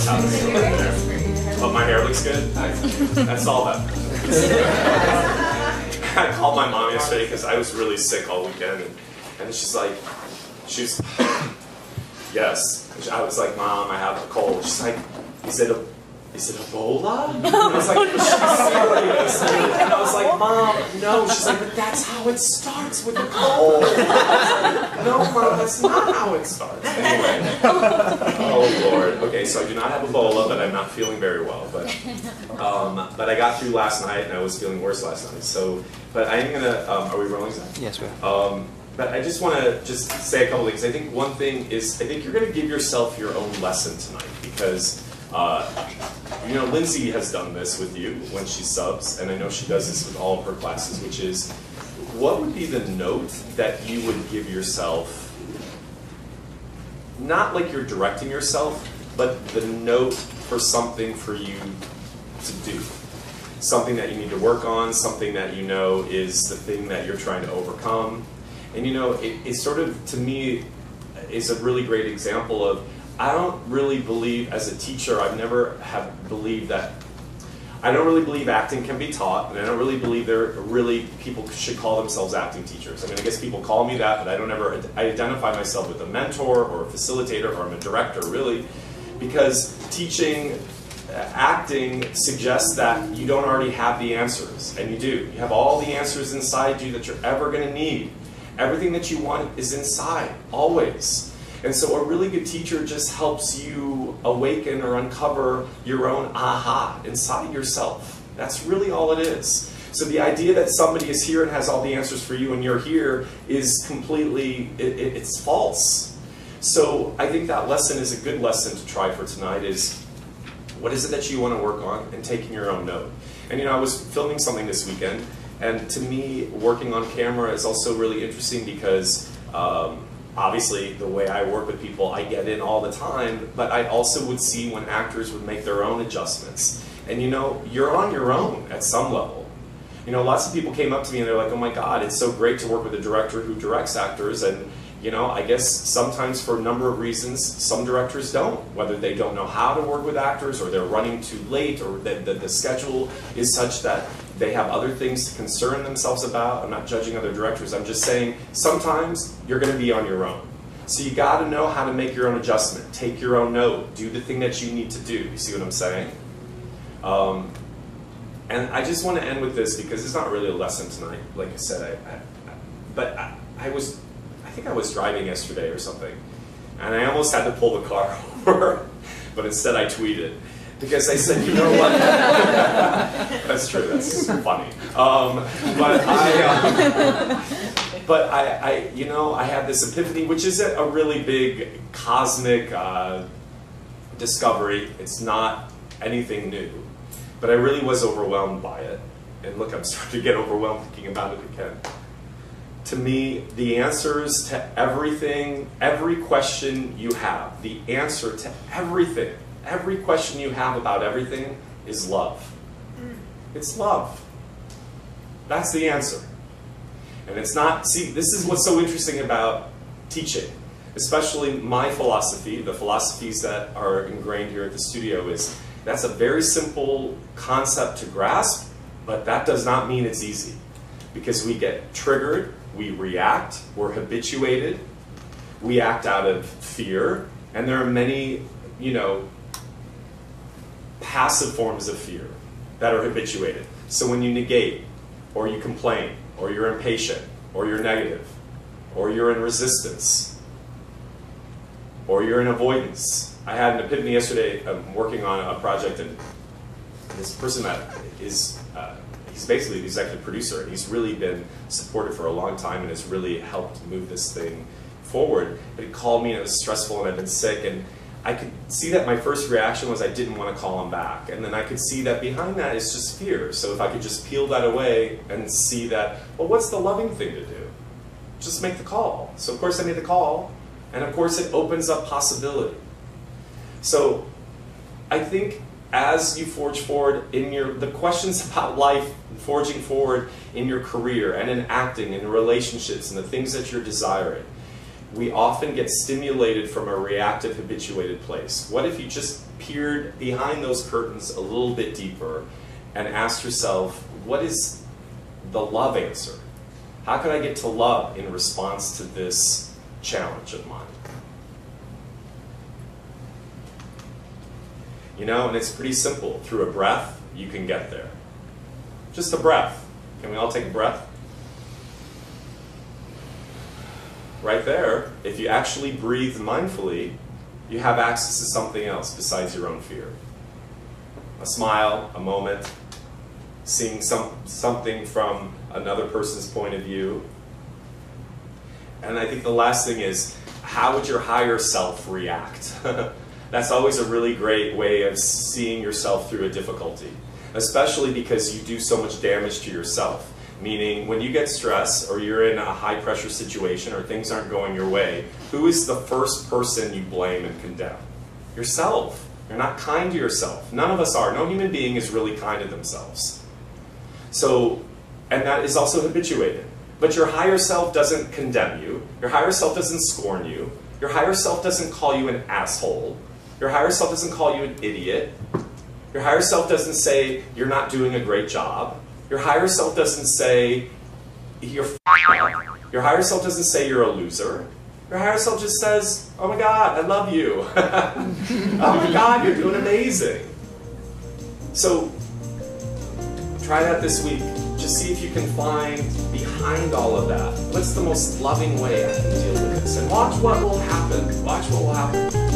how to feel right there. But my hair looks good. That's all that matters. I called my mom yesterday because I was really sick all weekend, and she's like, yes. I was like, Mom, I have a cold. She's like, is it Ebola? And I was like, she's serious. And I was like, Mom, no. She's like, but that's how it starts with a cold. Like, no, Mom, that's not how it starts. Anyway. Oh, Lord. Okay, so I do not have Ebola, but I'm not feeling very well. But I got through last night, and I was feeling worse last night. So, but I am going to, are we rolling, Zach? Yes, we are. But I just want to just say a couple things. I think one thing is, I think you're going to give yourself your own lesson tonight, because you know, Lindsay has done this with you when she subs, and I know she does this with all of her classes, which is, what would be the note that you would give yourself, not like you're directing yourself, but the note for something for you to do. Something that you need to work on, something that you know is the thing that you're trying to overcome. And you know, it sort of, to me, is a really great example of, I don't really believe, as a teacher, I've never believed that, I don't really believe acting can be taught, and I don't really believe people should call themselves acting teachers. I mean, I guess people call me that, but I identify myself with a mentor or a facilitator, or I'm a director, really, because teaching acting suggests that you don't already have the answers, and you do. You have all the answers inside you that you're ever going to need. Everything that you want is inside, always. And so a really good teacher just helps you awaken or uncover your own aha inside yourself. That's really all it is. So the idea that somebody is here and has all the answers for you and you're here is completely, it's false. So I think that lesson is a good lesson to try for tonight is, what is it that you want to work on, and taking your own note. And you know, I was filming something this weekend, and to me, working on camera is also really interesting because obviously the way I work with people, I get in all the time, but I also would see when actors would make their own adjustments. And you know, you're on your own at some level. You know, lots of people came up to me and they're like, oh my God, it's so great to work with a director who directs actors. And you know, I guess sometimes for a number of reasons, some directors don't. Whether they don't know how to work with actors, or they're running too late, or the schedule is such that they have other things to concern themselves about. I'm not judging other directors. I'm just saying sometimes you're going to be on your own. So you got to know how to make your own adjustment. Take your own note. Do the thing that you need to do. You see what I'm saying? And I just want to end with this because it's not really a lesson tonight. Like I said, I think I was driving yesterday or something, and I almost had to pull the car over, but instead I tweeted. Because I said, you know what? That's true, that's funny. But I, you know, I had this epiphany, which is a really big cosmic discovery. It's not anything new. But I really was overwhelmed by it. And look, I'm starting to get overwhelmed thinking about it again. To me, the answers to everything, every question you have, the answer to everything, every question you have about everything is love. It's love. That's the answer. And it's not, see, this is what's so interesting about teaching, especially my philosophy, the philosophies that are ingrained here at the studio is, that's a very simple concept to grasp, but that does not mean it's easy. Because we get triggered, we react, we're habituated, we act out of fear, and there are many, you know, passive forms of fear that are habituated. So when you negate, or you complain, or you're impatient, or you're negative, or you're in resistance, or you're in avoidance. I had an epiphany yesterday. I'm working on a project, and this person that is, he's basically the executive producer, and he's really been supported for a long time and has really helped move this thing forward. But he called me and it was stressful and I've been sick, and I could see that my first reaction was I didn't want to call him back. And then I could see that behind that is just fear. So if I could just peel that away and see that, well, what's the loving thing to do? Just make the call. So of course I made the call, and of course it opens up possibility. So I think as you forge forward in the questions about life, forging forward in your career and in acting and in relationships and the things that you're desiring, we often get stimulated from a reactive, habituated place. What if you just peered behind those curtains a little bit deeper and asked yourself, what is the love answer? How can I get to love in response to this challenge of mine? You know, and it's pretty simple. Through a breath, you can get there. Just a breath. Can we all take a breath? Right there, if you actually breathe mindfully, you have access to something else besides your own fear. A smile, a moment, seeing something from another person's point of view. And I think the last thing is, how would your higher self react? That's always a really great way of seeing yourself through a difficulty, especially because you do so much damage to yourself. Meaning, when you get stressed or you're in a high-pressure situation or things aren't going your way, who is the first person you blame and condemn? Yourself. You're not kind to yourself. None of us are. No human being is really kind to themselves. So, and that is also habituated. But your higher self doesn't condemn you. Your higher self doesn't scorn you. Your higher self doesn't call you an asshole. Your higher self doesn't call you an idiot. Your higher self doesn't say you're not doing a great job. Your higher self doesn't say you're f***ing. Your higher self doesn't say you're a loser. Your higher self just says, oh my God, I love you. Oh my God, you're doing amazing. So try that this week. Just see if you can find behind all of that, what's the most loving way I can deal with this? And watch what will happen. Watch what will happen.